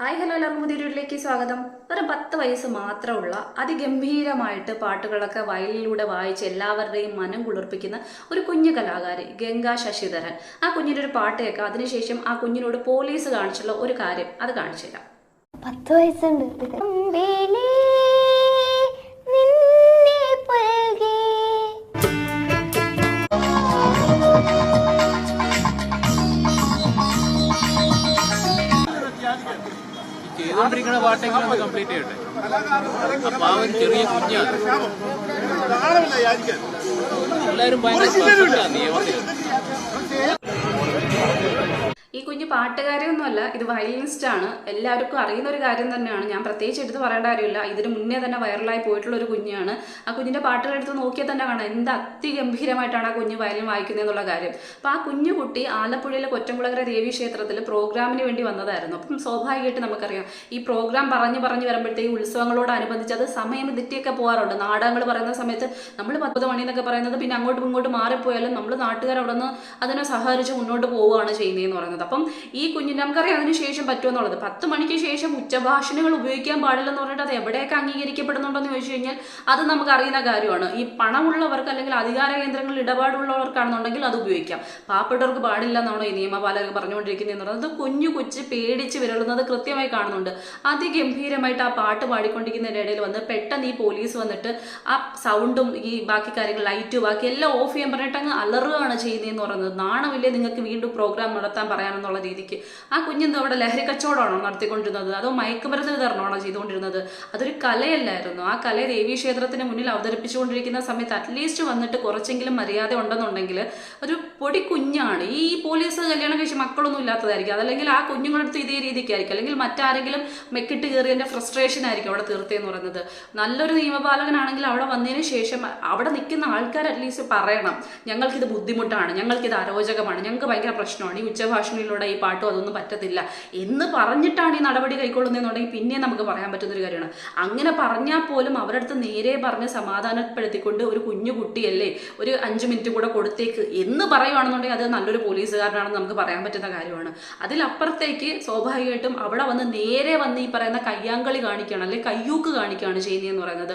Hi hello എല്ലാവർക്കും പുതിയ വീഡിയോയിലേക്ക് സ്വാഗതം. ഒരു 10 വയസ്സ് മാത്രമുള്ള അതിഗംഭീരമായിട്ട് പാട്ടുകളൊക്കെ വയലിലൂടെ വായിച്ച് എല്ലാവരുടെയും മനം കുളിർപ്പിക്കുന്ന ഒരു കുഞ്ഞു കലാകാരി ഗംഗാ ശശിധരൻ. ആ കുഞ്ഞിൻ്റെ ഒരു പാട്ട് കേൾക്കാം. അതിനുശേഷം ആ കുഞ്ഞിനോട് പോലീസ് കാണിച്ചുള്ള ഒരു കാര്യം അത് കാണിച്ചു തരാം. 10 വയസ്സുണ്ട്. ചെയ്തുകൊണ്ടിരിക്കുന്ന പാട്ടെങ്കിലും കംപ്ലീറ്റ് ചെയ്യട്ടെ. അപ്പൊ ആ ഒരു ചെറിയ കുഞ്ഞാണ്. എല്ലാവരും ഭയങ്കര നിയമത്തിൽ. ഈ കുഞ്ഞ് പാട്ടുകാരിയൊന്നുമല്ല, ഇത് വയലിനിസ്റ്റാണ്. എല്ലാവർക്കും അറിയുന്ന ഒരു കാര്യം തന്നെയാണ്. ഞാൻ പ്രത്യേകിച്ച് എടുത്ത് പറയേണ്ട കാര്യമില്ല. ഇതിന് മുന്നേ തന്നെ വൈറലായി പോയിട്ടുള്ള ഒരു കുഞ്ഞാണ്. ആ കുഞ്ഞിൻ്റെ പാട്ടുകൾ എടുത്ത് നോക്കിയാൽ തന്നെ കാണാം എന്ത് അതിഗംഭീരമായിട്ടാണ് ആ കുഞ്ഞ് വയലിൻ വായിക്കുന്നത് എന്നുള്ള കാര്യം. അപ്പോൾ ആ കുഞ്ഞു കുട്ടി ആലപ്പുഴയിലെ കൊറ്റംകുളങ്ങര ദേവി ക്ഷേത്രത്തിൽ പ്രോഗ്രാമിന് വേണ്ടി വന്നതായിരുന്നു. അപ്പം സ്വാഭാവികമായിട്ട് നമുക്കറിയാം ഈ പ്രോഗ്രാം പറഞ്ഞു വരുമ്പോഴത്തേക്ക് ഉത്സവങ്ങളോടനുബന്ധിച്ച് അത് സമയം തെറ്റിയൊക്കെ പോകാറുണ്ട്. നാടകങ്ങൾ പറയുന്ന സമയത്ത് നമ്മൾ 10 മണി എന്നൊക്കെ പറയുന്നത് പിന്നെ അങ്ങോട്ടും ഇങ്ങോട്ടും മാറിപ്പോയാലും നമ്മൾ നാട്ടുകാർ അവിടെ നിന്ന് അതിനെ സഹകരിച്ച് മുന്നോട്ട് പോവുകയാണ് ചെയ്യുന്നതെന്ന് പറയുന്നത്. അപ്പം ഈ കുഞ്ഞിന് നമുക്കറിയാം അതിന് ശേഷം പറ്റുമെന്നുള്ളത്. 10 മണിക്ക് ശേഷം ഉച്ചഭാഷണങ്ങൾ ഉപയോഗിക്കാൻ പാടില്ലെന്ന് പറഞ്ഞിട്ട് അത് എവിടെയൊക്കെ അംഗീകരിക്കപ്പെടുന്നുണ്ടെന്ന് ചോദിച്ചു കഴിഞ്ഞാൽ അത് നമുക്ക് അറിയുന്ന കാര്യമാണ്. ഈ പണമുള്ളവർക്ക് അല്ലെങ്കിൽ അധികാര കേന്ദ്രങ്ങളിൽ ഇടപാടുള്ളവർക്കാണെന്നുണ്ടെങ്കിൽ അത് ഉപയോഗിക്കാം. പാവപ്പെട്ടവർക്ക് പാടില്ല എന്നാണോ ഈ നിയമപാലകർ പറഞ്ഞുകൊണ്ടിരിക്കുന്നത് എന്നുള്ളത്. അത് കുഞ്ഞു കൊച്ച് പേടിച്ച് വിരളുന്നത് കൃത്യമായി കാണുന്നുണ്ട്. അതിഗംഭീരമായിട്ട് ആ പാട്ട് പാടിക്കൊണ്ടിരിക്കുന്നതിൻ്റെ ഇടയിൽ വന്ന് പെട്ടെന്ന് ഈ പോലീസ് വന്നിട്ട് ആ സൗണ്ടും ഈ ബാക്കി കാര്യങ്ങൾ ലൈറ്റ് ബാക്കി എല്ലാം ഓഫ് ചെയ്യാൻ പറഞ്ഞിട്ട് അങ്ങ് അലറുകയാണ് ചെയ്യുന്നതെന്ന് പറയുന്നത്. നാണമില്ലേ നിങ്ങൾക്ക് വീണ്ടും പ്രോഗ്രാം നടത്താൻ പറയാനെന്നുള്ള രീതിക്ക്. ആ കുഞ്ഞെന്തോ അവിടെ ലഹരി കച്ചവടമാണോ നടത്തിക്കൊണ്ടിരുന്നത്, അതോ മയക്കുമരുന്ന് വിതരണമാണോ ചെയ്തുകൊണ്ടിരുന്നത്? അതൊരു കലയല്ലായിരുന്നു. ആ കല ദേവീ ക്ഷേത്രത്തിന് മുന്നിൽ അവതരിപ്പിച്ചുകൊണ്ടിരിക്കുന്ന സമയത്ത് അറ്റ്ലീസ്റ്റ് വന്നിട്ട് കുറച്ചെങ്കിലും മര്യാദ ഉണ്ടെന്നുണ്ടെങ്കിൽ ഒരു പൊടി കുഞ്ഞാണ്. ഈ പോലീസ് കല്യാണം കഴിച്ച് മക്കളൊന്നും ഇല്ലാത്തതായിരിക്കും, അതല്ലെങ്കിൽ ആ കുഞ്ഞുങ്ങളടുത്ത് ഇതേ രീതിക്കായിരിക്കും, അല്ലെങ്കിൽ മറ്റാരെങ്കിലും മെക്കിട്ട് കയറിയതിൻ്റെ ഫ്രസ്ട്രേഷൻ ആയിരിക്കും അവിടെ തീർത്തേന്ന് പറയുന്നത്. നല്ലൊരു നിയമപാലകനാണെങ്കിൽ അവിടെ വന്നതിന് ശേഷം അവിടെ നിൽക്കുന്ന ആൾക്കാർ അറ്റ്ലീസ്റ്റ് പറയണം ഞങ്ങൾക്കിത് ബുദ്ധിമുട്ടാണ്, ഞങ്ങൾക്കിത് അരോചകമാണ്, ഞങ്ങൾക്ക് ഭയങ്കര പ്രശ്നമാണ്, ഈ ഉച്ചഭാഷണിയിലൂടെ ഈ പാട്ടും അതൊന്നും പറ്റത്തില്ല എന്ന് പറഞ്ഞിട്ടാണ് ഈ നടപടി കൈക്കൊള്ളുന്നതെന്നുണ്ടെങ്കിൽ പിന്നെ നമുക്ക് പറയാൻ പറ്റുന്നൊരു കാര്യമാണ്. അങ്ങനെ പറഞ്ഞാൽ പോലും അവരുടെ അടുത്ത് നേരെ പറഞ്ഞ് സമാധാനപ്പെടുത്തിക്കൊണ്ട് ഒരു കുഞ്ഞു കുട്ടിയല്ലേ ഒരു 5 മിനിറ്റ് കൂടെ കൊടുത്തേക്ക് എന്ന് പറയുകയാണെന്നുണ്ടെങ്കിൽ അത് നല്ലൊരു പോലീസുകാരനാണെന്ന് നമുക്ക് പറയാൻ പറ്റുന്ന കാര്യമാണ്. അതിലപ്പുറത്തേക്ക് സ്വാഭാവികമായിട്ടും അവിടെ വന്ന് നേരെ വന്ന് ഈ പറയുന്ന കയ്യാങ്കളി കാണിക്കുകയാണ്, അല്ലെങ്കിൽ കയ്യൂക്ക് കാണിക്കുകയാണ് ചെയ്യുന്നതെന്ന് പറയുന്നത്.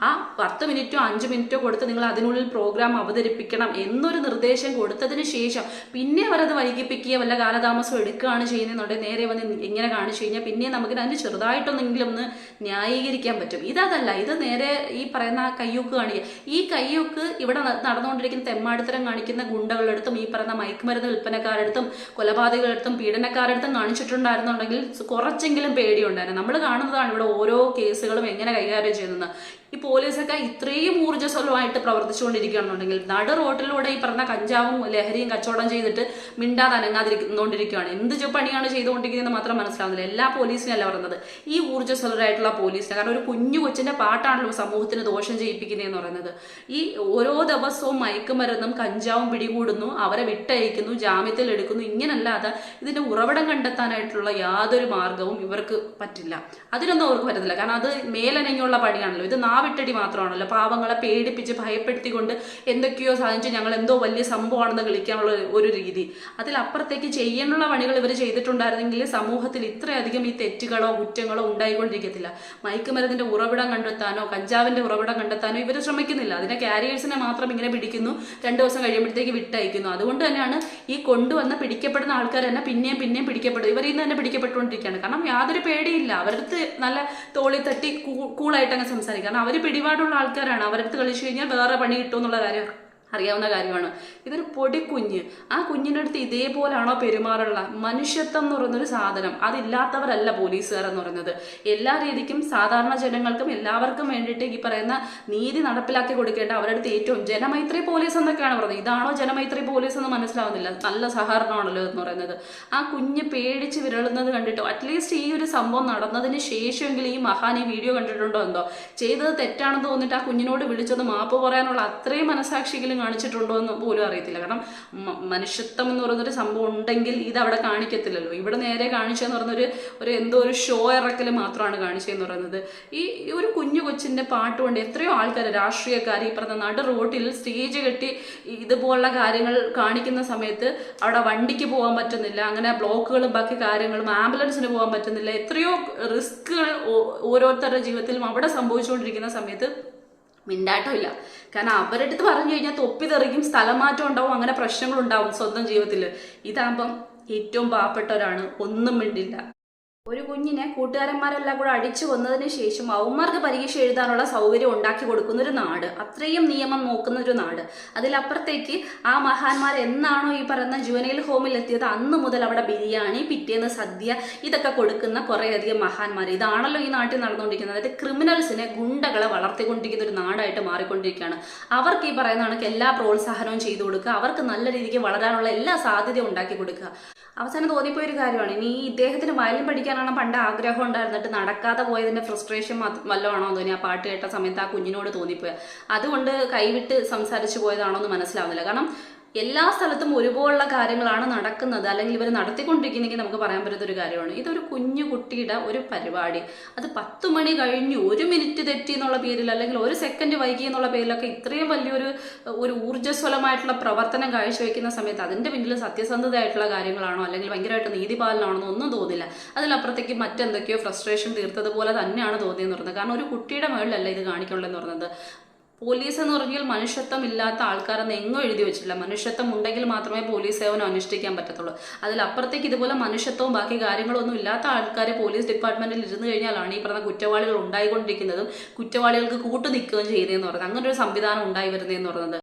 ആ 10 മിനിറ്റോ 5 മിനിറ്റോ കൊടുത്ത് നിങ്ങൾ അതിനുള്ളിൽ പ്രോഗ്രാം അവതരിപ്പിക്കണം എന്നൊരു നിർദ്ദേശം കൊടുത്തതിന് ശേഷം പിന്നെ അവരത് വൈകിപ്പിക്കുക വല്ല കാലതാമസം എടുക്കുകയാണ് ചെയ്യുന്നതെന്നുണ്ടെങ്കിൽ നേരെ വന്ന് ഇങ്ങനെ കാണിച്ചു കഴിഞ്ഞാൽ പിന്നെ നമുക്ക് അതിന് ചെറുതായിട്ടൊന്നെങ്കിലും ഒന്ന് ന്യായീകരിക്കാൻ പറ്റും. ഇതല്ല, ഇത് നേരെ ഈ പറയുന്ന കയ്യൂക്ക് കാണിക്കുക. ഈ കയ്യൂക്ക് ഇവിടെ നടന്നുകൊണ്ടിരിക്കുന്ന തെമ്മാടിത്തരം കാണിക്കുന്ന ഗുണ്ടകളെടുത്തും ഈ പറയുന്ന മയക്കുമരുന്ന് വിൽപ്പനക്കാരെടുത്തും കൊലപാതകളെടുത്തും പീഡനക്കാരെടുത്തും കാണിച്ചിട്ടുണ്ടായിരുന്നുണ്ടെങ്കിൽ കുറച്ചെങ്കിലും പേടിയുണ്ടായിരുന്നു. നമ്മൾ കാണുന്നതാണ് ഇവിടെ ഓരോ കേസുകളും എങ്ങനെ കൈകാര്യം ചെയ്യുന്നത്. ഈ പോലീസൊക്കെ ഇത്രയും ഊർജ്ജസ്വലമായിട്ട് പ്രവർത്തിച്ചുകൊണ്ടിരിക്കുകയാണെന്നുണ്ടെങ്കിൽ നടു റോട്ടിലൂടെ ഈ പറഞ്ഞ കഞ്ചാവും ലഹരിയും കച്ചവടം ചെയ്തിട്ട് മിണ്ടാതെ അനങ്ങാതിരിക്കുന്നോണ്ടിരിക്കുകയാണ്. എന്ത് പണിയാണ് ചെയ്തുകൊണ്ടിരിക്കുന്നതെന്ന് മാത്രം മനസ്സിലാവുന്നില്ല. എല്ലാ പോലീസിനല്ല പറയുന്നത്, ഈ ഊർജ്ജസ്വലരായിട്ടുള്ള പോലീസിനെ. കാരണം ഒരു കുഞ്ഞു കൊച്ചിന്റെ പാട്ടാണല്ലോ സമൂഹത്തിന് ദോഷം ചെയ്യിപ്പിക്കുന്നതെന്ന് പറയുന്നത്. ഈ ഓരോ ദിവസവും മയക്കുമരുന്നും കഞ്ചാവും പിടികൂടുന്നു, അവരെ വിട്ടയക്കുന്നു, ജാമ്യത്തിൽ എടുക്കുന്നു. ഇങ്ങനല്ലാതെ ഇതിന്റെ ഉറവിടം കണ്ടെത്താനായിട്ടുള്ള യാതൊരു മാർഗവും ഇവർക്ക് പറ്റില്ല. അതിനൊന്നും അവർക്ക് പറ്റത്തില്ല. കാരണം അത് മേലനങ്ങിയുള്ള പണിയാണല്ലോ. ഇത് നാവിട്ടടി മാത്രമാണല്ലോ. പാവങ്ങളെ പേടിപ്പിച്ച് ഭയപ്പെടുത്തിക്കൊണ്ട് എന്തൊക്കെയോ സാധിച്ച് ഞങ്ങൾ എന്തോ വലിയ സംഭവമാണെന്ന് കളിക്കാനുള്ള ഒരു രീതി. അതിലപ്പുറത്തേക്ക് ചെയ്യാനുള്ള പണികൾ ഇവർ ചെയ്തിട്ടുണ്ടായിരുന്നെങ്കിൽ സമൂഹത്തിൽ ഇത്രയധികം ഈ തെറ്റുകളോ കുറ്റങ്ങളോ ഉണ്ടായിക്കൊണ്ടിരിക്കത്തില്ല. മയക്കുമരുന്നിന്റെ ഉറവിടം കണ്ടെത്താനോ കഞ്ചാവിന്റെ ഉറവിടം കണ്ടെത്താനോ ഇവർ ശ്രമിക്കുന്നില്ല. അതിനെ കാരിയേഴ്സിനെ മാത്രം ഇങ്ങനെ പിടിക്കുന്നു, 2 ദിവസം കഴിയുമ്പോഴത്തേക്ക് വിട്ടയക്കുന്നു. അതുകൊണ്ട് തന്നെയാണ് ഈ കൊണ്ടുവന്ന് പിടിക്കപ്പെടുന്ന ആൾക്കാർ തന്നെ പിന്നെയും പിടിക്കപ്പെടും. ഇവർ ഇന്ന് തന്നെ പിടിക്കപ്പെട്ടുകൊണ്ടിരിക്കുകയാണ്. കാരണം യാതൊരു പേടിയില്ല. അവരടുത്ത് നല്ല തോളി തട്ടി കൂളായിട്ട് അങ്ങ് സംസാരിക്കും. കാരണം അവർ പിടിപാടുള്ള ആൾക്കാരാണ്. അവരടുത്ത് കളിച്ചു കഴിഞ്ഞാൽ വേറെ പണി കിട്ടുമെന്നുള്ള കാര്യം അറിയാവുന്ന കാര്യമാണ്. ഇതൊരു പൊടിക്കുഞ്ഞ്. ആ കുഞ്ഞിൻ്റെ അടുത്ത് ഇതേപോലാണോ പെരുമാറുള്ള? മനുഷ്യത്വം എന്ന് പറയുന്നൊരു സാധനം അതില്ലാത്തവരല്ല പോലീസുകാർ എന്ന് പറയുന്നത്. എല്ലാ രീതിക്കും സാധാരണ ജനങ്ങൾക്കും എല്ലാവർക്കും വേണ്ടിയിട്ട് ഈ പറയുന്ന നീതി നടപ്പിലാക്കി കൊടുക്കേണ്ട അവരുടെ അടുത്ത് ഏറ്റവും ജനമൈത്രി പോലീസ് എന്നൊക്കെയാണ് പറയുന്നത്. ഇതാണോ ജനമൈത്രി പോലീസ് എന്ന് മനസ്സിലാവുന്നില്ല. നല്ല സഹകരണമാണല്ലോ എന്ന് പറയുന്നത്. ആ കുഞ്ഞ് പേടിച്ച് വിരളുന്നത് കണ്ടിട്ടോ അറ്റ്ലീസ്റ്റ് ഈ ഒരു സംഭവം നടന്നതിന് ശേഷമെങ്കിലും ഈ മഹാൻ ഈ വീഡിയോ കണ്ടിട്ടുണ്ടോ എന്തോ ചെയ്തത് തെറ്റാണെന്ന് തോന്നിയിട്ട് ആ കുഞ്ഞിനോട് വിളിച്ചൊന്ന് മാപ്പ് പറയാനുള്ള അത്രയും മനസാക്ഷിയെങ്കിലും കാണിച്ചിട്ടുണ്ടോ എന്ന് പോലും അറിയത്തില്ല. കാരണം മനുഷ്യത്വം എന്ന് പറയുന്നൊരു സംഭവം ഉണ്ടെങ്കിൽ ഇത് അവിടെ കാണിക്കത്തില്ലല്ലോ. ഇവിടെ നേരെ കാണിച്ചതെന്ന് പറയുന്നൊരു എന്തോ ഒരു ഷോ ഇറക്കൽ മാത്രമാണ് കാണിച്ചതെന്ന് പറയുന്നത്. ഈ ഒരു കുഞ്ഞു കൊച്ചിൻ്റെ പാട്ട് കൊണ്ട് എത്രയോ ആൾക്കാർ, രാഷ്ട്രീയക്കാർ, ഈ പറഞ്ഞ നട റോട്ടിൽ സ്റ്റേജ് കെട്ടി ഇതുപോലുള്ള കാര്യങ്ങൾ കാണിക്കുന്ന സമയത്ത് അവിടെ വണ്ടിക്ക് പോകാൻ പറ്റുന്നില്ല, അങ്ങനെ ബ്ലോക്കുകളും ബാക്കി കാര്യങ്ങളും, ആംബുലൻസിന് പോകാൻ പറ്റുന്നില്ല, എത്രയോ റിസ്കുകൾ ഓരോരുത്തരുടെ ജീവിതത്തിലും അവിടെ സംഭവിച്ചുകൊണ്ടിരിക്കുന്ന സമയത്ത് മിണ്ടാട്ടമില്ല. കാരണം അവരുടെ അടുത്ത് പറഞ്ഞു കഴിഞ്ഞാൽ തൊപ്പി തെറിക്കും, സ്ഥലമാറ്റം ഉണ്ടാവും, അങ്ങനെ പ്രശ്നങ്ങളുണ്ടാവും സ്വന്തം ജീവിതത്തിൽ. ഇതാകുമ്പം ഏറ്റവും പാവപ്പെട്ടവരാണ്, ഒന്നും മിണ്ടില്ല. ഒരു കുഞ്ഞിനെ കൂട്ടുകാരന്മാരെല്ലാം കൂടെ അടിച്ചു കൊന്നതിന് ശേഷം അവന്മാർക്ക് പരീക്ഷ എഴുതാനുള്ള സൗകര്യം ഉണ്ടാക്കി കൊടുക്കുന്ന ഒരു നാട്, അത്രയും നിയമം നോക്കുന്ന ഒരു നാട്. അതിലപ്പുറത്തേക്ക് ആ മഹാന്മാർ എന്നാണോ ഈ പറയുന്ന ജുവനൈൽ ഹോമിൽ എത്തിയത് അന്ന് മുതൽ അവിടെ ബിരിയാണി, പിറ്റേന്ന് സദ്യ, ഇതൊക്കെ കൊടുക്കുന്ന കുറേയധികം മഹാന്മാർ. ഇതാണല്ലോ ഈ നാട്ടിൽ നടന്നുകൊണ്ടിരിക്കുന്നത്. അതായത് ക്രിമിനൽസിനെ, ഗുണ്ടകളെ വളർത്തിക്കൊണ്ടിരിക്കുന്ന ഒരു നാടായിട്ട് മാറിക്കൊണ്ടിരിക്കുകയാണ്. അവർക്ക് ഈ പറയുന്ന കണക്ക് എല്ലാ പ്രോത്സാഹനവും ചെയ്തു കൊടുക്കുക, അവർക്ക് നല്ല രീതിക്ക് വളരാനുള്ള എല്ലാ സാധ്യതയും ഉണ്ടാക്കി കൊടുക്കുക. അവസാനം തോന്നിപ്പോയൊരു കാര്യമാണ്, ഇനി ഇദ്ദേഹത്തിന് വയലിൻ പഠിക്കാനാണ് പണ്ട് ആഗ്രഹം ഉണ്ടായിരുന്നിട്ട് നടക്കാതെ പോയതിന്റെ ഫ്രസ്ട്രേഷൻ വല്ലതാണോ തോന്നി ആ പാട്ട് കേട്ട സമയത്ത് ആ കുഞ്ഞിനോട് തോന്നിപ്പോയ, അതുകൊണ്ട് കൈവിട്ട് സംസാരിച്ചു പോയതാണോ എന്ന് മനസ്സിലാവുന്നില്ല. കാരണം എല്ലാ സ്ഥലത്തും ഒരുപോലുള്ള കാര്യങ്ങളാണ് നടക്കുന്നത്, അല്ലെങ്കിൽ ഇവർ നടത്തിക്കൊണ്ടിരിക്കുന്നെങ്കിൽ നമുക്ക് പറയാൻ പറ്റുന്നൊരു കാര്യമാണ്. ഇതൊരു കുഞ്ഞു കുട്ടിയുടെ ഒരു പരിപാടി, അത് 10 മണി കഴിഞ്ഞു 1 മിനിറ്റ് തെറ്റി എന്നുള്ള പേരിൽ, അല്ലെങ്കിൽ 1 സെക്കൻഡ് വൈകി എന്നുള്ള പേരിലൊക്കെ ഇത്രയും വലിയൊരു ഊർജ്ജസ്വലമായിട്ടുള്ള പ്രവർത്തനം കാഴ്ചവെക്കുന്ന സമയത്ത് അതിൻ്റെ പിന്നിൽ സത്യസന്ധതയായിട്ടുള്ള കാര്യങ്ങളാണോ അല്ലെങ്കിൽ ഭയങ്കരമായിട്ട് നീതിപാലനാണോ എന്നൊന്നും തോന്നില്ല. അതിലപ്പുറത്തേക്ക് മറ്റെന്തൊക്കെയോ ഫ്രസ്ട്രേഷൻ തീർത്തതുപോലെ തന്നെയാണ് തോന്നിയെന്ന് പറയുന്നത്. കാരണം ഒരു കുട്ടിയുടെ മേളിലല്ല ഇത് കാണിക്കുള്ളതെന്ന് പറയുന്നത്. പോലീസ് എന്ന് പറഞ്ഞാൽ മനുഷ്യത്വം ഇല്ലാത്ത ആൾക്കാരെന്ന് എങ്ങും എഴുതി വെച്ചിട്ടില്ല. മനുഷ്യത്വം ഉണ്ടെങ്കിൽ മാത്രമേ പോലീസ് സേവനം അനുഷ്ഠിക്കാൻ പറ്റത്തുള്ളൂ. അതിലപ്പുറത്തേക്ക് ഇതുപോലെ മനുഷ്യത്വവും ബാക്കി കാര്യങ്ങളൊന്നും ഇല്ലാത്ത ആൾക്കാർ പോലീസ് ഡിപ്പാർട്ട്മെന്റിൽ ഇരുന്ന് കഴിഞ്ഞാലാണ് ഈ പറഞ്ഞ കുറ്റവാളികൾ ഉണ്ടായിക്കൊണ്ടിരിക്കുന്നതും കുറ്റവാളികൾക്ക് കൂട്ടു നിൽക്കുകയും ചെയ്യുന്നതെന്ന് പറയുന്നത്. അങ്ങനെ ഒരു സംവിധാനം ഉണ്ടായി വരുന്നതെന്ന് പറയുന്നത്.